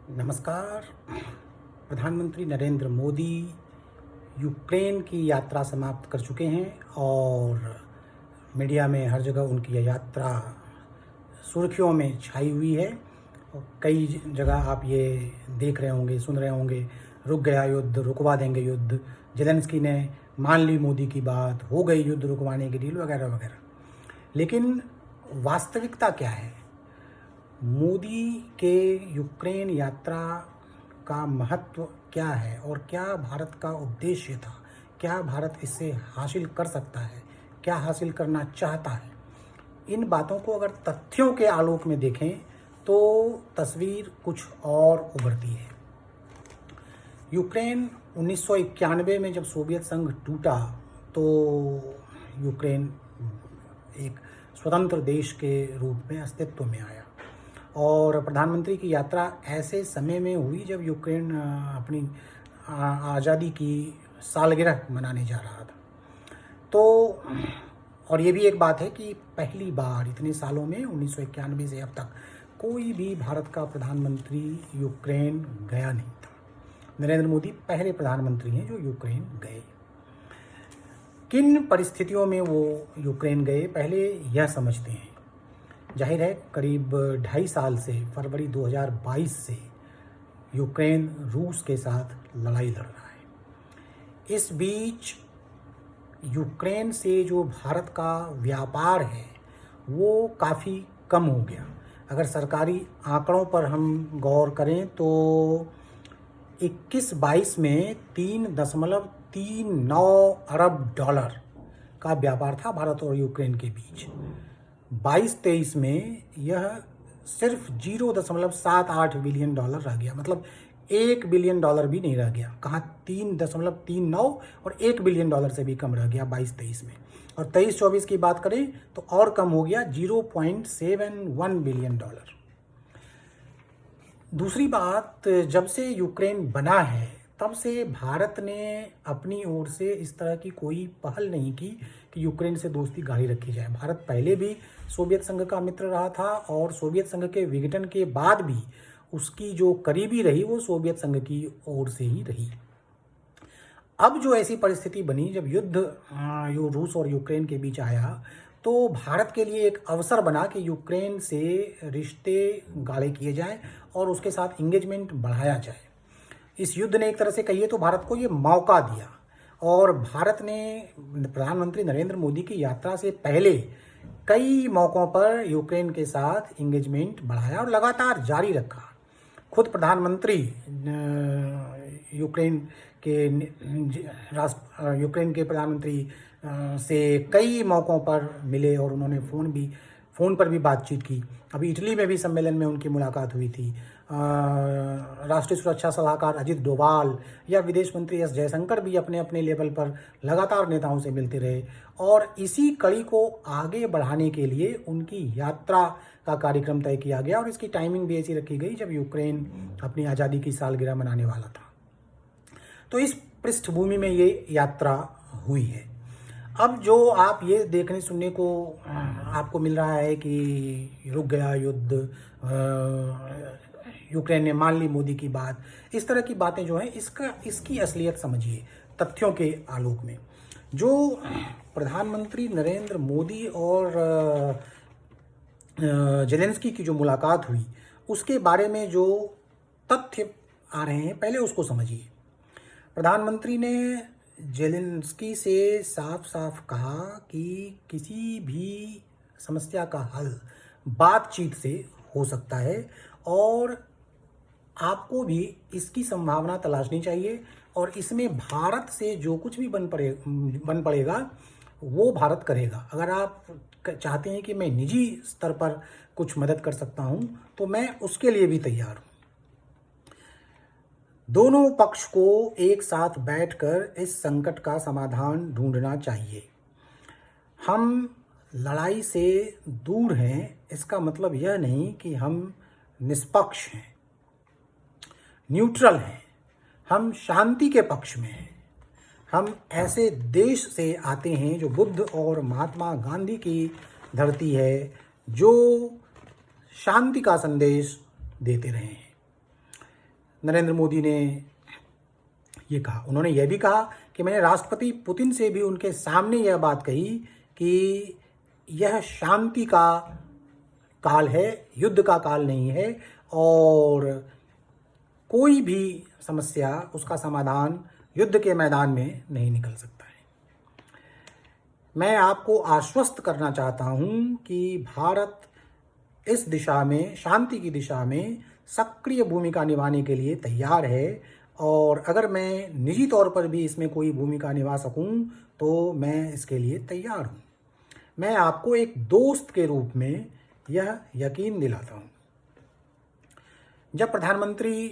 नमस्कार। प्रधानमंत्री नरेंद्र मोदी यूक्रेन की यात्रा समाप्त कर चुके हैं और मीडिया में हर जगह उनकी यह यात्रा सुर्खियों में छाई हुई है। और कई जगह आप ये देख रहे होंगे, सुन रहे होंगे, रुक गया युद्ध, रुकवा देंगे युद्ध, ज़ेलेंस्की ने मान ली मोदी की बात, हो गई युद्ध रुकवाने की डील वगैरह वगैरह। लेकिन वास्तविकता क्या है? मोदी के यूक्रेन यात्रा का महत्व क्या है और क्या भारत का उद्देश्य था? क्या भारत इससे हासिल कर सकता है? क्या हासिल करना चाहता है? इन बातों को अगर तथ्यों के आलोक में देखें तो तस्वीर कुछ और उभरती है। यूक्रेन 1991 में जब सोवियत संघ टूटा तो यूक्रेन एक स्वतंत्र देश के रूप में अस्तित्व में आया और प्रधानमंत्री की यात्रा ऐसे समय में हुई जब यूक्रेन अपनी आज़ादी की सालगिरह मनाने जा रहा था। तो और ये भी एक बात है कि पहली बार इतने सालों में 1991 से अब तक कोई भी भारत का प्रधानमंत्री यूक्रेन गया नहीं था। नरेंद्र मोदी पहले प्रधानमंत्री हैं जो यूक्रेन गए। किन परिस्थितियों में वो यूक्रेन गए, पहले यह समझते हैं। जाहिर है करीब 2.5 साल से, फरवरी 2022 से यूक्रेन रूस के साथ लड़ाई लड़ रहा है। इस बीच यूक्रेन से जो भारत का व्यापार है वो काफ़ी कम हो गया। अगर सरकारी आंकड़ों पर हम गौर करें तो 21-22 में 3.39 अरब डॉलर का व्यापार था भारत और यूक्रेन के बीच। 22-23 में यह सिर्फ 0.78 बिलियन डॉलर रह गया, मतलब 1 बिलियन डॉलर भी नहीं रह गया। कहाँ 3.39 और 1 बिलियन डॉलर से भी कम रह गया 22-23 में। और 23-24 की बात करें तो और कम हो गया, 0.71 बिलियन डॉलर। दूसरी बात, जब से यूक्रेन बना है तब से भारत ने अपनी ओर से इस तरह की कोई पहल नहीं की कि यूक्रेन से दोस्ती गाढ़ी रखी जाए। भारत पहले भी सोवियत संघ का मित्र रहा था और सोवियत संघ के विघटन के बाद भी उसकी जो करीबी रही वो सोवियत संघ की ओर से ही रही। अब जो ऐसी परिस्थिति बनी जब युद्ध रूस और यूक्रेन के बीच आया तो भारत के लिए एक अवसर बना कि यूक्रेन से रिश्ते गाढ़े किए जाएं और उसके साथ इंगेजमेंट बढ़ाया जाए। इस युद्ध ने एक तरह से कहिए तो भारत को ये मौका दिया और भारत ने प्रधानमंत्री नरेंद्र मोदी की यात्रा से पहले कई मौक़ों पर यूक्रेन के साथ इंगेजमेंट बढ़ाया और लगातार जारी रखा। खुद प्रधानमंत्री यूक्रेन के प्रधानमंत्री से कई मौक़ों पर मिले और उन्होंने फ़ोन पर भी बातचीत की। अभी इटली में भी सम्मेलन में उनकी मुलाकात हुई थी। राष्ट्रीय सुरक्षा सलाहकार अजित डोभाल या विदेश मंत्री एस जयशंकर भी अपने अपने लेवल पर लगातार नेताओं से मिलते रहे और इसी कड़ी को आगे बढ़ाने के लिए उनकी यात्रा का कार्यक्रम तय किया गया और इसकी टाइमिंग भी ऐसी रखी गई जब यूक्रेन अपनी आज़ादी की सालगिरह मनाने वाला था। तो इस पृष्ठभूमि में ये यात्रा हुई है। अब जो आप ये देखने सुनने को आपको मिल रहा है कि रुक गया युद्ध, यूक्रेन ने मान ली मोदी की बात, इस तरह की बातें जो हैं इसकी असलियत समझिए तथ्यों के आलोक में। जो प्रधानमंत्री नरेंद्र मोदी और ज़ेलेंस्की की जो मुलाकात हुई उसके बारे में जो तथ्य आ रहे हैं पहले उसको समझिए। प्रधानमंत्री ने ज़ेलेंस्की से साफ साफ कहा कि किसी भी समस्या का हल बातचीत से हो सकता है और आपको भी इसकी संभावना तलाशनी चाहिए और इसमें भारत से जो कुछ भी बन पड़ेगा वो भारत करेगा। अगर आप चाहते हैं कि मैं निजी स्तर पर कुछ मदद कर सकता हूं तो मैं उसके लिए भी तैयार हूं। दोनों पक्ष को एक साथ बैठकर इस संकट का समाधान ढूंढना चाहिए। हम लड़ाई से दूर हैं, इसका मतलब यह नहीं कि हम निष्पक्ष हैं, न्यूट्रल हैं। हम शांति के पक्ष में हैं। हम ऐसे देश से आते हैं जो बुद्ध और महात्मा गांधी की धरती है, जो शांति का संदेश देते रहे हैं। नरेंद्र मोदी ने ये कहा। उन्होंने यह भी कहा कि मैंने राष्ट्रपति पुतिन से भी उनके सामने यह बात कही कि यह शांति का काल है, युद्ध का काल नहीं है, और कोई भी समस्या उसका समाधान युद्ध के मैदान में नहीं निकल सकता है। मैं आपको आश्वस्त करना चाहता हूं कि भारत इस दिशा में, शांति की दिशा में सक्रिय भूमिका निभाने के लिए तैयार है, और अगर मैं निजी तौर पर भी इसमें कोई भूमिका निभा सकूं तो मैं इसके लिए तैयार हूं। मैं आपको एक दोस्त के रूप में यह यकीन दिलाता हूं। जब प्रधानमंत्री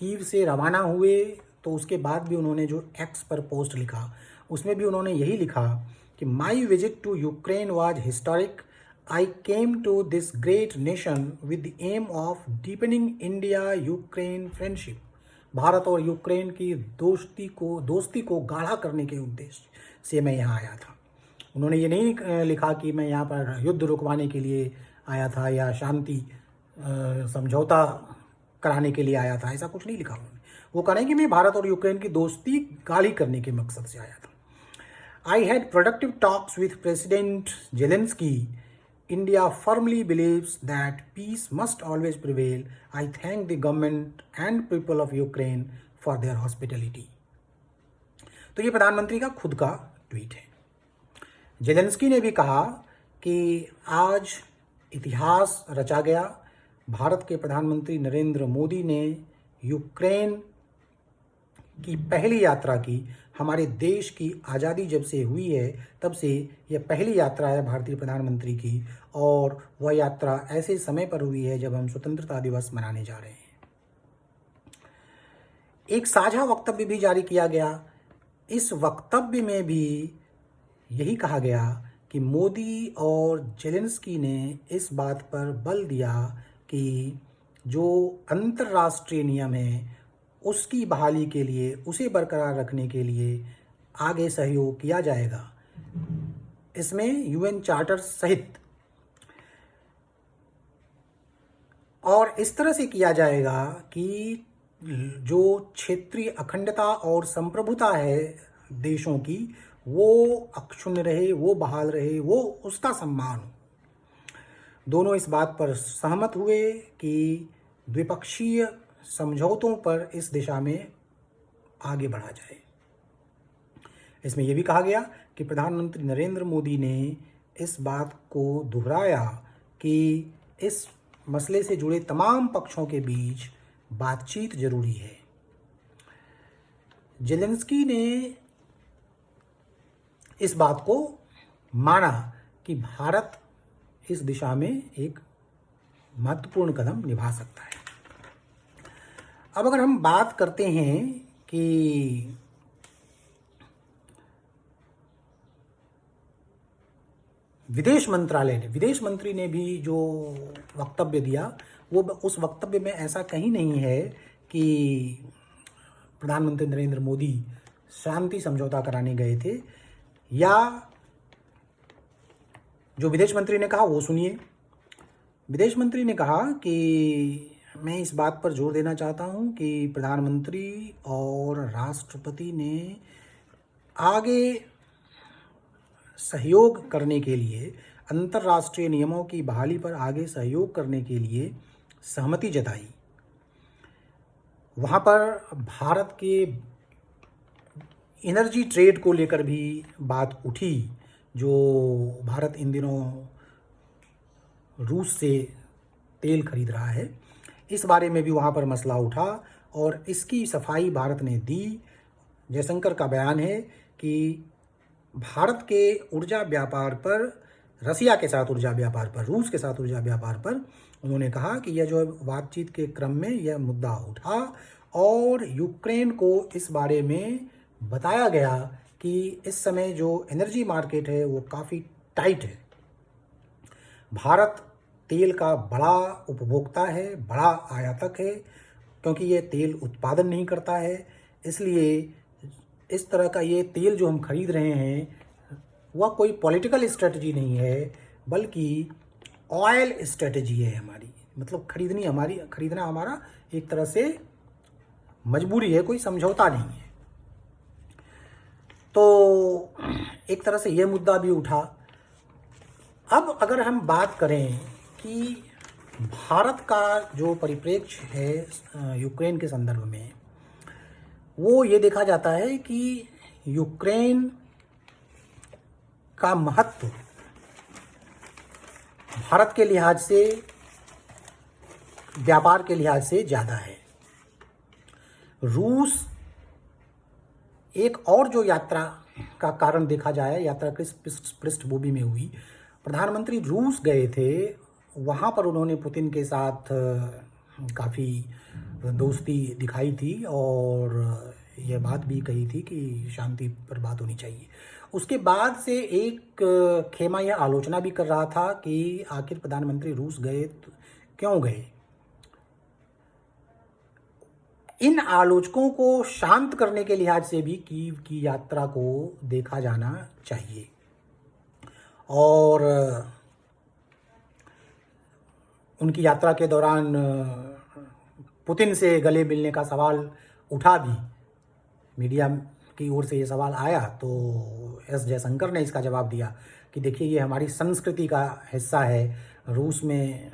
कीव से रवाना हुए तो उसके बाद भी उन्होंने जो एक्स पर पोस्ट लिखा, उसमें भी उन्होंने यही लिखा कि my visit to Ukraine was historic. I came to this great nation with the aim of deepening India Ukraine friendship. Bharat और यूक्रेन की दोस्ती को गाढ़ा करने के उद्देश्य से मैं यहाँ आया था। उन्होंने ये नहीं लिखा कि मैं यहाँ पर युद्ध रुकवाने के लिए आया था या शांति समझौता कराने के लिए आया था, ऐसा कुछ नहीं लिखा उन्होंने। वो कह रहे हैं कि मैं भारत और यूक्रेन की दोस्ती गाढ़ी करने के मकसद से आया था। I had productive talks with president Zelensky. India firmly believes that peace must always prevail. I thank the government and people of Ukraine for their hospitality. तो ये प्रधानमंत्री का खुद का ट्वीट है। जेलेंस्की ने भी कहा कि आज इतिहास रचा गया। भारत के प्रधानमंत्री नरेंद्र मोदी ने यूक्रेन की पहली यात्रा की। हमारे देश की आज़ादी जब से हुई है तब से यह पहली यात्रा है भारतीय प्रधानमंत्री की, और वह यात्रा ऐसे समय पर हुई है जब हम स्वतंत्रता दिवस मनाने जा रहे हैं। एक साझा वक्तव्य भी जारी किया गया। इस वक्तव्य में भी यही कहा गया कि मोदी और जेलेंस्की ने इस बात पर बल दिया कि जो अंतर्राष्ट्रीय नियम है उसकी बहाली के लिए, उसे बरकरार रखने के लिए आगे सहयोग किया जाएगा। इसमें यूएन चार्टर सहित, और इस तरह से किया जाएगा कि जो क्षेत्रीय अखंडता और संप्रभुता है देशों की, वो अक्षुण्ण रहे, वो बहाल रहे, वो उसका सम्मान हो। दोनों इस बात पर सहमत हुए कि द्विपक्षीय समझौतों पर इस दिशा में आगे बढ़ा जाए। इसमें यह भी कहा गया कि प्रधानमंत्री नरेंद्र मोदी ने इस बात को दोहराया कि इस मसले से जुड़े तमाम पक्षों के बीच बातचीत जरूरी है। जेलेंस्की ने इस बात को माना कि भारत इस दिशा में एक महत्वपूर्ण कदम निभा सकता है। अब अगर हम बात करते हैं कि विदेश मंत्री ने भी जो वक्तव्य दिया, वो उस वक्तव्य में ऐसा कहीं नहीं है कि प्रधानमंत्री नरेंद्र मोदी शांति समझौता कराने गए थे, या जो विदेश मंत्री ने कहा वो सुनिए। विदेश मंत्री ने कहा कि मैं इस बात पर जोर देना चाहता हूं कि प्रधानमंत्री और राष्ट्रपति ने आगे सहयोग करने के लिए, अंतर्राष्ट्रीय नियमों की बहाली पर आगे सहयोग करने के लिए सहमति जताई। वहाँ पर भारत के एनर्जी ट्रेड को लेकर भी बात उठी, जो भारत इन दिनों रूस से तेल खरीद रहा है, इस बारे में भी वहाँ पर मसला उठा और इसकी सफाई भारत ने दी। जयशंकर का बयान है कि भारत के ऊर्जा व्यापार पर, रसिया के साथ ऊर्जा व्यापार पर, रूस के साथ ऊर्जा व्यापार पर उन्होंने कहा कि यह जो बातचीत के क्रम में यह मुद्दा उठा और यूक्रेन को इस बारे में बताया गया कि इस समय जो एनर्जी मार्केट है वो काफ़ी टाइट है। भारत तेल का बड़ा उपभोक्ता है, बड़ा आयातक है, क्योंकि ये तेल उत्पादन नहीं करता है। इसलिए इस तरह का ये तेल जो हम खरीद रहे हैं वह कोई पॉलिटिकल स्ट्रेटजी नहीं है, बल्कि ऑयल स्ट्रेटजी है हमारी। मतलब खरीदना हमारा एक तरह से मजबूरी है, कोई समझौता नहीं है। तो एक तरह से ये मुद्दा भी उठा। अब अगर हम बात करें कि भारत का जो परिप्रेक्ष्य है यूक्रेन के संदर्भ में, वो ये देखा जाता है कि यूक्रेन का महत्व भारत के लिहाज से, व्यापार के लिहाज से ज़्यादा है। रूस एक और जो यात्रा का कारण देखा जाए, यात्रा किस पृष्ठभूमि में हुई, प्रधानमंत्री रूस गए थे, वहाँ पर उन्होंने पुतिन के साथ काफ़ी दोस्ती दिखाई थी और यह बात भी कही थी कि शांति पर बात होनी चाहिए। उसके बाद से एक खेमा यह आलोचना भी कर रहा था कि आखिर प्रधानमंत्री रूस गए तो क्यों गए। इन आलोचकों को शांत करने के लिहाज से भी कीव की यात्रा को देखा जाना चाहिए। और उनकी यात्रा के दौरान पुतिन से गले मिलने का सवाल उठा भी, मीडिया की ओर से ये सवाल आया तो एस जयशंकर ने इसका जवाब दिया कि देखिए ये हमारी संस्कृति का हिस्सा है। रूस में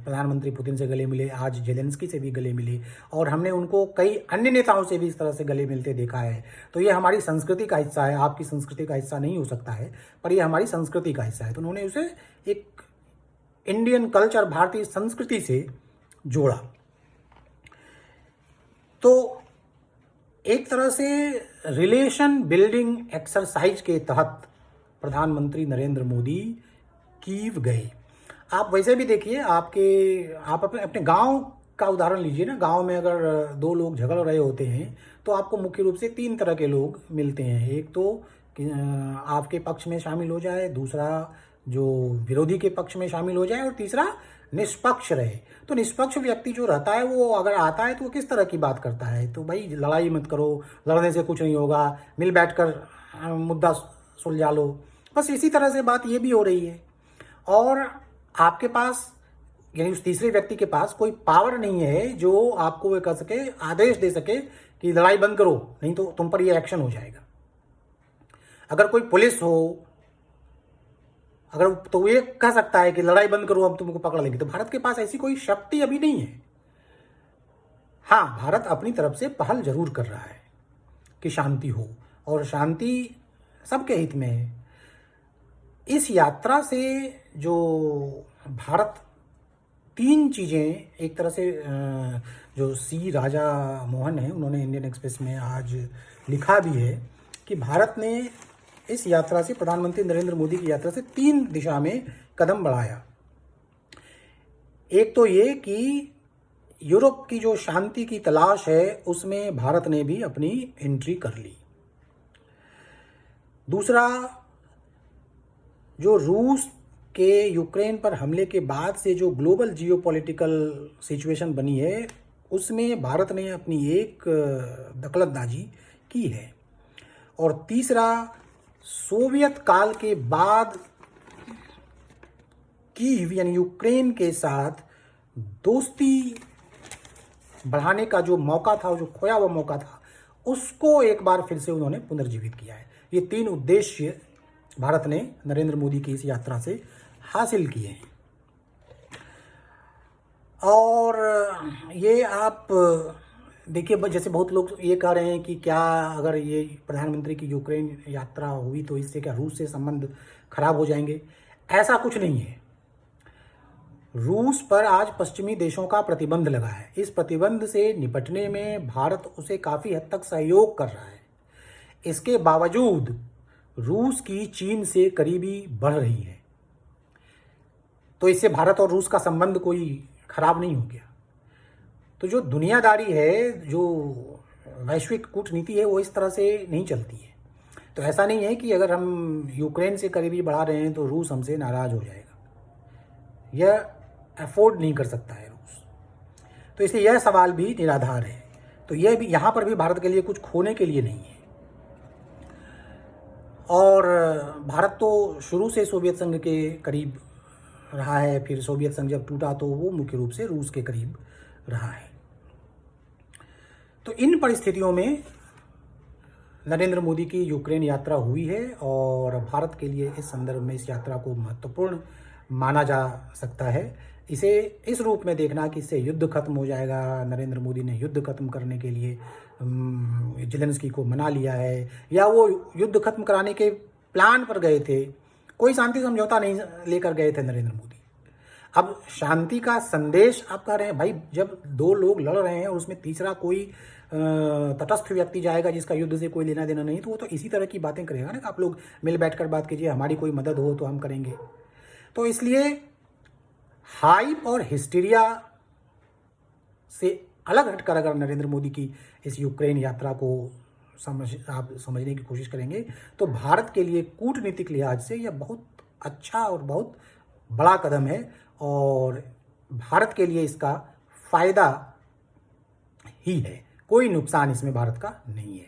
प्रधानमंत्री पुतिन से गले मिले, आज जेलेंस्की से भी गले मिले और हमने उनको कई अन्य नेताओं से भी इस तरह से गले मिलते देखा है। तो ये हमारी संस्कृति का हिस्सा है, आपकी संस्कृति का हिस्सा नहीं हो सकता है पर ये हमारी संस्कृति का हिस्सा है। तो उन्होंने उसे एक इंडियन कल्चर, भारतीय संस्कृति से जोड़ा। तो एक तरह से रिलेशन बिल्डिंग एक्सरसाइज के तहत प्रधानमंत्री नरेंद्र मोदी कीव गए। आप वैसे भी देखिए, आप अपने गांव का उदाहरण लीजिए ना। गांव में अगर दो लोग झगड़ रहे होते हैं तो आपको मुख्य रूप से तीन तरह के लोग मिलते हैं। एक तो आपके पक्ष में शामिल हो जाए, दूसरा जो विरोधी के पक्ष में शामिल हो जाए और तीसरा निष्पक्ष रहे। तो निष्पक्ष व्यक्ति जो रहता है वो अगर आता है तो वो किस तरह की बात करता है, तो भाई लड़ाई मत करो, लड़ने से कुछ नहीं होगा, मिल बैठकर मुद्दा सुलझा लो। बस इसी तरह से बात ये भी हो रही है। और आपके पास यानी उस तीसरे व्यक्ति के पास कोई पावर नहीं है जो आपको वो कह सके, आदेश दे सके कि लड़ाई बंद करो, नहीं तो तुम पर ये एक्शन हो जाएगा। अगर कोई पुलिस हो, अगर तो वो ये कह सकता है कि लड़ाई बंद करो, अब तुमको पकड़ लेंगे। तो भारत के पास ऐसी कोई शक्ति अभी नहीं है। हाँ, भारत अपनी तरफ से पहल जरूर कर रहा है कि शांति हो और शांति सबके हित में है। इस यात्रा से जो भारत तीन चीज़ें, एक तरह से जो सी राजा मोहन है उन्होंने इंडियन एक्सप्रेस में आज लिखा भी है कि भारत ने इस यात्रा से, प्रधानमंत्री नरेंद्र मोदी की यात्रा से तीन दिशा में कदम बढ़ाया। एक तो ये कि यूरोप की जो शांति की तलाश है उसमें भारत ने भी अपनी एंट्री कर ली। दूसरा, जो रूस के यूक्रेन पर हमले के बाद से जो ग्लोबल जियोपॉलिटिकल सिचुएशन बनी है उसमें भारत ने अपनी एक दखलंदाजी की है। और तीसरा, सोवियत काल के बाद कीव यानी यूक्रेन के साथ दोस्ती बढ़ाने का जो मौका था, जो खोया हुआ मौका था, उसको एक बार फिर से उन्होंने पुनर्जीवित किया है। ये तीन उद्देश्य भारत ने नरेंद्र मोदी की इस यात्रा से हासिल किए हैं। और ये आप देखिए, जैसे बहुत लोग ये कह रहे हैं कि क्या अगर ये प्रधानमंत्री की यूक्रेन यात्रा हुई तो इससे क्या रूस से संबंध खराब हो जाएंगे। ऐसा कुछ नहीं है। रूस पर आज पश्चिमी देशों का प्रतिबंध लगा है। इस प्रतिबंध से निपटने में भारत उसे काफ़ी हद तक सहयोग कर रहा है। इसके बावजूद रूस की चीन से करीबी बढ़ रही है, तो इससे भारत और रूस का संबंध कोई खराब नहीं हो गया। तो जो दुनियादारी है, जो वैश्विक कूटनीति है, वो इस तरह से नहीं चलती है। तो ऐसा नहीं है कि अगर हम यूक्रेन से करीबी बढ़ा रहे हैं तो रूस हमसे नाराज़ हो जाएगा। यह अफोर्ड नहीं कर सकता है रूस। तो इसलिए यह सवाल भी निराधार है। तो यह भी, यहाँ पर भी भारत के लिए कुछ खोने के लिए नहीं है। और भारत तो शुरू से सोवियत संघ के करीब रहा है, फिर सोवियत संघ जब टूटा तो वो मुख्य रूप से रूस के करीब रहा है। तो इन परिस्थितियों में नरेंद्र मोदी की यूक्रेन यात्रा हुई है और भारत के लिए इस संदर्भ में इस यात्रा को महत्वपूर्ण माना जा सकता है। इसे इस रूप में देखना कि इससे युद्ध खत्म हो जाएगा, नरेंद्र मोदी ने युद्ध खत्म करने के लिए ज़ेलेंस्की को मना लिया है, या वो युद्ध खत्म कराने के प्लान पर गए थे, कोई शांति समझौता नहीं लेकर गए थे नरेंद्र मोदी। अब शांति का संदेश आप कह रहे हैं, भाई जब दो लोग लड़ रहे हैं और उसमें तीसरा कोई तटस्थ व्यक्ति जाएगा जिसका युद्ध से कोई लेना देना नहीं, तो वो तो इसी तरह की बातें करेगा ना कि आप लोग मिल बैठकर बात कीजिए, हमारी कोई मदद हो तो हम करेंगे। तो इसलिए हाइप और हिस्टीरिया से अलग हटकर अगर नरेंद्र मोदी की इस यूक्रेन यात्रा को आप समझने की कोशिश करेंगे तो भारत के लिए कूटनीतिक लिहाज से यह बहुत अच्छा और बहुत बड़ा कदम है और भारत के लिए इसका फायदा ही है, कोई नुकसान इसमें भारत का नहीं है।